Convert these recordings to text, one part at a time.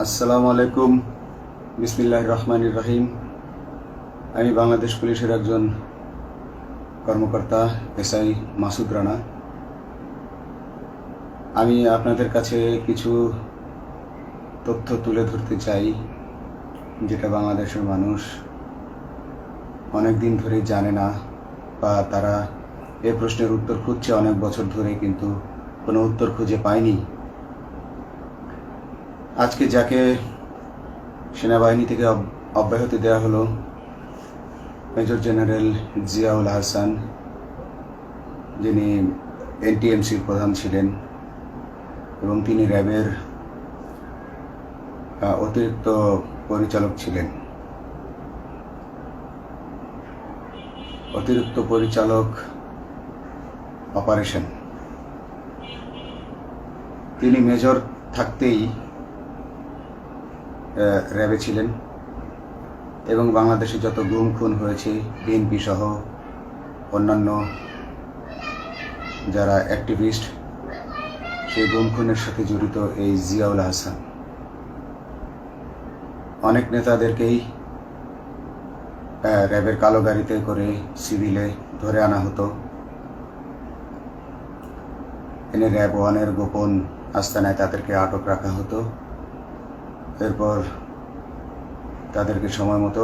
আসসালামু আলাইকুম। বিসমিল্লাহির রহমানির রহিম। আমি বাংলাদেশ পুলিশের একজন কর্মকর্তা এসআই মাসুদ রানা। আমি আপনাদের কাছে কিছু তথ্য তুলে ধরতে চাই, যেটা বাংলাদেশের মানুষ অনেক দিন ধরে জানে না, বা তারা এই প্রশ্নের উত্তর খুঁজছে অনেক বছর ধরে, কিন্তু কোনো উত্তর খুঁজে পায়নি। আজকে যাকে সেনাবাহিনী থেকে অব্যাহতি দেওয়া হলো, মেজর জেনারেল জিয়াউল হাসান, যিনি এনটিএমসির প্রধান ছিলেন এবং তিনি র্যাবের অতিরিক্ত পরিচালক ছিলেন। অতিরিক্ত পরিচালক অপারেশন। তিনি মেজর থাকতেই র্যাবে ছিলেন এবং বাংলাদেশে যত গুম খুন হয়েছে, বিএনপি সহ অন্যান্য যারা অ্যাক্টিভিস্ট, সেই গুম খুনের সাথে জড়িত এই জিয়াউল হাসান। অনেক নেতাদেরকেই র্যাবের কালো গাড়িতে করে সিভিলে ধরে আনা হতো, এনে র্যাব ওয়ানের গোপন আস্তানায় তাদেরকে আটক রাখা হতো। এরপর তাদেরকে সময় মতো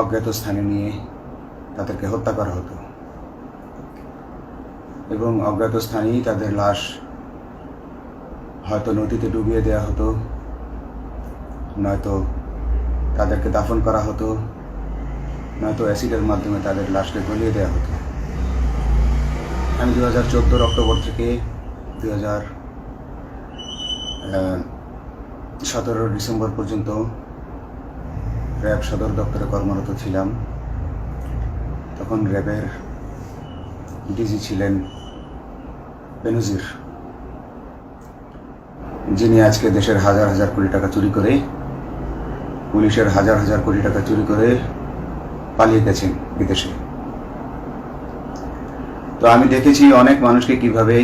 অজ্ঞাত স্থানে নিয়ে তাদেরকে হত্যা করা হতো এবং অজ্ঞাত স্থানেই তাদের লাশ হয়তো নদীতে ডুবিয়ে দেওয়া হতো, নয়তো তাদেরকে দাফন করা হতো, নয়তো অ্যাসিডের মাধ্যমে তাদের লাশকে গলিয়ে দেওয়া হতো। আমি 2014 অক্টোবর থেকে 2017 ডিসেম্বর পর্যন্ত র্যাব সদর দপ্তরে কর্মরত ছিলাম। তখন র্যাবের ডিজি ছিলেন বেনজির, যিনি আজকে দেশের হাজার হাজার কোটি টাকা চুরি করে, পুলিশের হাজার হাজার কোটি টাকা চুরি করে পালিয়ে গেছেন বিদেশে। তো আমি দেখেছি অনেক মানুষকে কিভাবে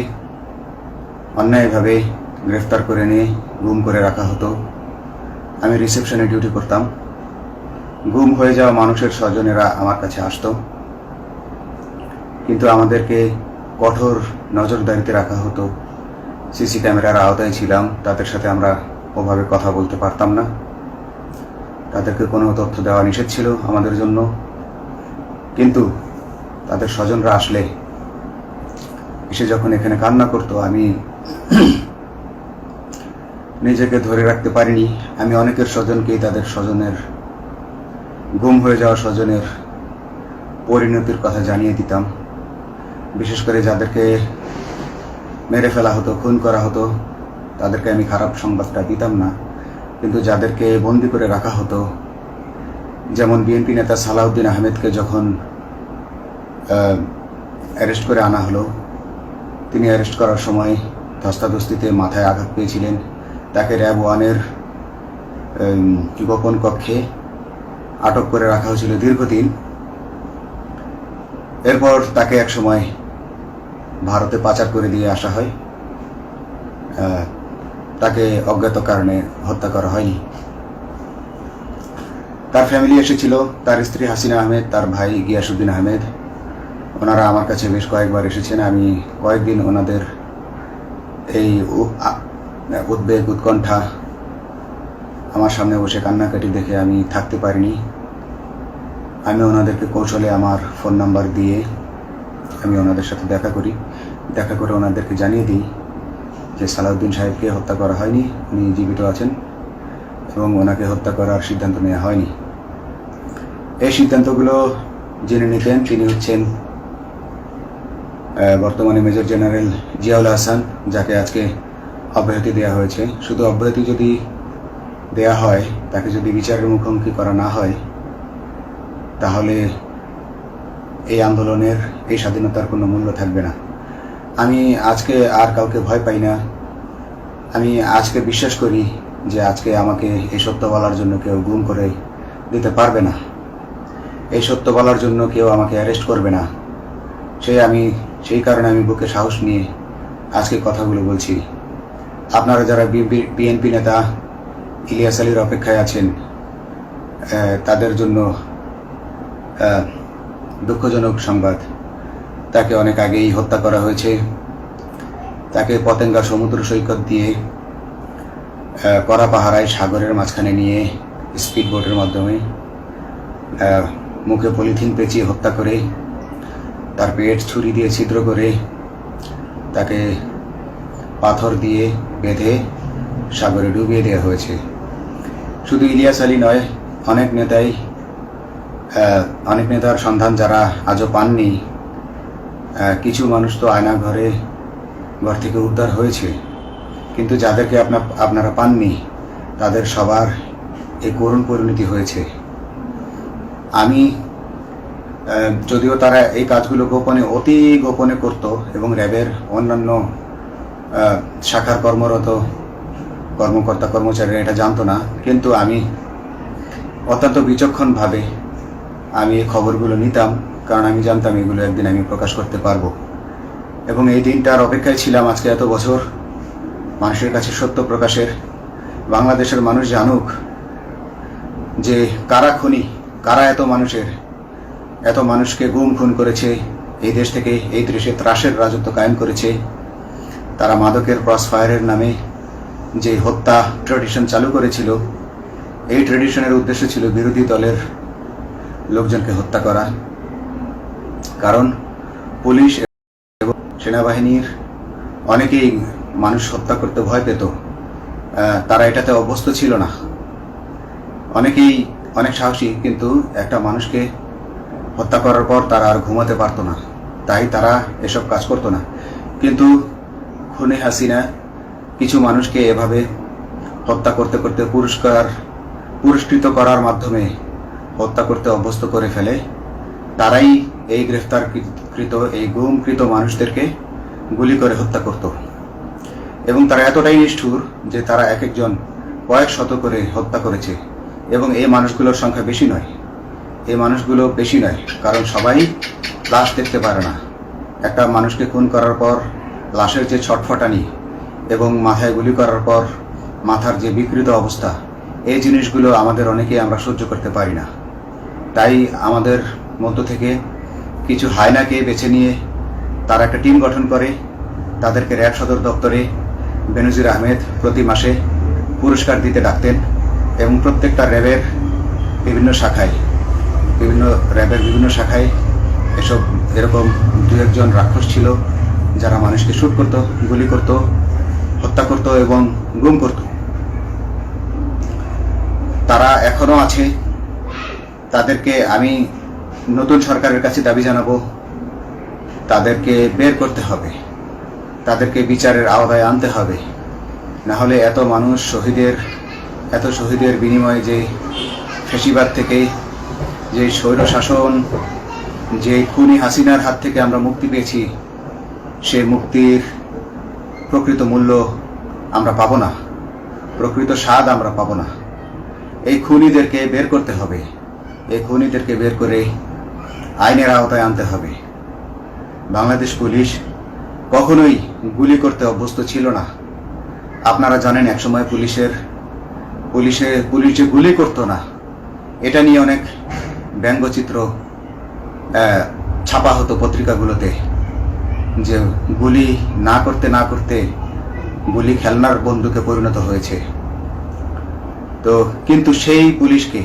অন্যায়ভাবে গ্রেফতার করে নিয়ে গুম করে রাখা হতো। আমি রিসেপশনে ডিউটি করতাম। গুম হয়ে যাওয়া মানুষের স্বজনেরা আমার কাছে আসতো, কিন্তু আমাদেরকে কঠোর নজরদারিতে রাখা হতো। সিসি ক্যামেরার আওতায় ছিলাম, তাদের সাথে আমরা ওভাবে কথা বলতে পারতাম না। তাদেরকে কোনো তথ্য দেওয়া নিষেধ ছিল আমাদের জন্য। কিন্তু তাদের স্বজনরা আসলে এসে যখন এখানে কান্না করতো, আমি নিজেকে ধরে রাখতে পারিনি। আমি অনেকের স্বজনকেই তাদের স্বজনের, গুম হয়ে যাওয়া স্বজনের পরিণতির কথা জানিয়ে দিতাম। বিশেষ করে যাদেরকে মেরে ফেলা হতো, খুন করা হতো, তাদেরকে আমি খারাপ সংবাদটা দিতাম না। কিন্তু যাদেরকে বন্দি করে রাখা হতো, যেমন বিএনপি নেতা সালাউদ্দিন আহমেদকে যখন অ্যারেস্ট করে আনা হলো, তিনি অ্যারেস্ট করার সময় ধস্তাধস্তিতে মাথায় আঘাত পেয়েছিলেন। তাকে র্যাব ওয়ানের গোপন কক্ষে আটক করে রাখা হয়েছিল দীর্ঘদিন। এরপর তাকে এক সময় ভারতে পাচার করে দিয়ে আসা হয়। তাকে অজ্ঞাত কারণে হত্যা করা হয়নি। তার ফ্যামিলি এসেছিল, তার স্ত্রী হাসিনা আহমেদ, তার ভাই গিয়াসউদ্দিন আহমেদ। ওনারা আমার কাছে বেশ কয়েকবার এসেছেন। আমি কয়েকদিন ওনাদের এই উদ্বেগ, উৎকণ্ঠা আমার সামনে বসে কান্নাকাটি দেখে আমি থাকতে পারিনি। আমি ওনাদেরকে কৌশলে আমার ফোন নাম্বার দিয়ে আমি ওনাদের সাথে দেখা করে ওনাদেরকে জানিয়ে দিই যে সালাউদ্দিন সাহেবকে হত্যা করা হয়নি, উনি জীবিত আছেন এবং ওনাকে হত্যা করার সিদ্ধান্ত নেওয়া হয়নি। এই সিদ্ধান্তগুলো যিনি নিতেন তিনি হচ্ছেন বর্তমানে মেজর জেনারেল জিয়াউল হাসান, যাকে আজকে অব্যাহতি দেওয়া হয়েছে। শুধু অব্যাহতি যদি দেয়া হয়, তাকে যদি বিচারের মুখোমুখি করা না হয়, তাহলে এই আন্দোলনের, এই স্বাধীনতার কোনো মূল্য থাকবে না। আমি আজকে আর কাউকে ভয় পাই না। আমি আজকে বিশ্বাস করি যে আজকে আমাকে এই সত্য বলার জন্য কেউ গুম করে দিতে পারবে না, এই সত্য বলার জন্য কেউ আমাকে অ্যারেস্ট করবে না। সেই কারণে আমি বুকে সাহস নিয়ে আজকে কথাগুলো বলছি। আপনারা যারা বিএনপি নেতা ইলিয়াস আলীর অপেক্ষায় আছেন, তাদের জন্য দুঃখজনক সংবাদ। তাকে অনেক আগেই হত্যা করা হয়েছে। তাকে পতেঙ্গা সমুদ্র সৈকত দিয়ে কড়া পাহারায় সাগরের মাঝখানে নিয়ে স্পিড বোটের মাধ্যমে মুখে পলিথিন পেঁচিয়ে হত্যা করে, তার পেট ছুরি দিয়ে ছিদ্র করে, তাকে পাথর দিয়ে বেঁধে সাগরে ডুবিয়ে দেওয়া হয়েছে। শুধু ইলিয়াস আলী নয়, অনেক নেতার সন্ধান যারা আজও পাননি। কিছু মানুষ তো ঘর থেকে উদ্ধার হয়েছে, কিন্তু যাদেরকে আপনারা পাননি তাদের সবার এই করুণ পরিণতি হয়েছে। আমি যদিও তারা এই কাজগুলো অতি গোপনে করত এবং র্যাবের অন্যান্য শাখার কর্মরত কর্মকর্তা কর্মচারীরা এটা জানতো না, কিন্তু আমি অত্যন্ত বিচক্ষণভাবে আমি এই খবরগুলো নিতাম, কারণ আমি জানতাম এগুলো একদিন আমি প্রকাশ করতে পারবো। এবং এই দিনটার অপেক্ষায় ছিলাম আজকে এত বছর, মানুষের কাছে সত্য প্রকাশের। বাংলাদেশের মানুষ জানুক যে কারা খুনি, কারা এত মানুষকে গুম খুন করেছে, এই দেশ থেকে এই দেশে ত্রাসের রাজত্ব কায়েম করেছে। তারা মাদকের ক্রস ফায়ারের নামে যে হত্যা ট্র্যাডিশন চালু করেছিল, এই ট্র্যাডিশনের উদ্দেশ্য ছিল বিরোধী দলের লোকজনকে হত্যা করা। কারণ পুলিশ এবং সেনাবাহিনীর অনেকেই মানুষ হত্যা করতে ভয় পেত, তারা এটাতে অভ্যস্ত ছিল না। অনেকেই অনেক সাহসী, কিন্তু একটা মানুষকে হত্যা করার পর তারা আর ঘুমাতে পারতো না, তাই তারা এসব কাজ করতো না। কিন্তু খুনে হাসিনা কিছু মানুষকে এভাবে হত্যা করতে করতে পুরস্কৃত করার মাধ্যমে হত্যা করতে অভ্যস্ত করে ফেলে। তারাই এই গ্রেফতারকৃত এই গুমকৃত মানুষদেরকে গুলি করে হত্যা করত। এবং তারা এতটাই নিষ্ঠুর যে তারা এক একজন কয়েক শত করে হত্যা করেছে। এবং এই মানুষগুলোর সংখ্যা বেশি নয়, কারণ সবাই লাশ দেখতে পারে না। একটা মানুষকে খুন করার পর লাশের যে ছটফটানি এবং মাথায় গুলি করার পর মাথার যে বিকৃত অবস্থা, এই জিনিসগুলো আমাদের অনেকেই আমরা সহ্য করতে পারি না। তাই আমাদের মধ্য থেকে কিছু হায়নাকে বেছে নিয়ে তারা একটা টিম গঠন করে। তাদেরকে র্যাব সদর দপ্তরে বেনজির আহমেদ প্রতি মাসে পুরস্কার দিতে ডাকতেন এবং প্রত্যেকটা র্যাবের বিভিন্ন শাখায় এরকম দু একজন রাক্ষস ছিল যারা মানুষকে শুট করত, গুলি করত, হত্যা করত এবং গুম করত। তারা এখনো আছে। তাদেরকে আমি নতুন সরকারের কাছে দাবি জানাবো, তাদেরকে বের করতে হবে, তাদেরকে বিচারের আওতায় আনতে হবে। না হলে এত শহীদের বিনিময়ে যে ফ্যাসিবাদ থেকে, যে স্বৈর শাসন, যে খুনি হাসিনার হাত থেকে আমরা মুক্তি পেয়েছি, সে মুক্তির প্রকৃত মূল্য আমরা পাবো না, প্রকৃত স্বাদ আমরা পাবো না। এই খুনিদেরকে বের করতে হবে, এই খুনিদেরকে বের করে আইনের আওতায় আনতে হবে। বাংলাদেশ পুলিশ কখনোই গুলি করতে অভ্যস্ত ছিল না। আপনারা জানেন একসময় পুলিশ যে গুলি করতো না, এটা নিয়ে অনেক ব্যঙ্গচিত্র ছাপা হতো পত্রিকাগুলোতে, যে গুলি না করতে গুলি খেলনার বন্দুকে পরিণত হয়েছে। তো কিন্তু সেই পুলিশকে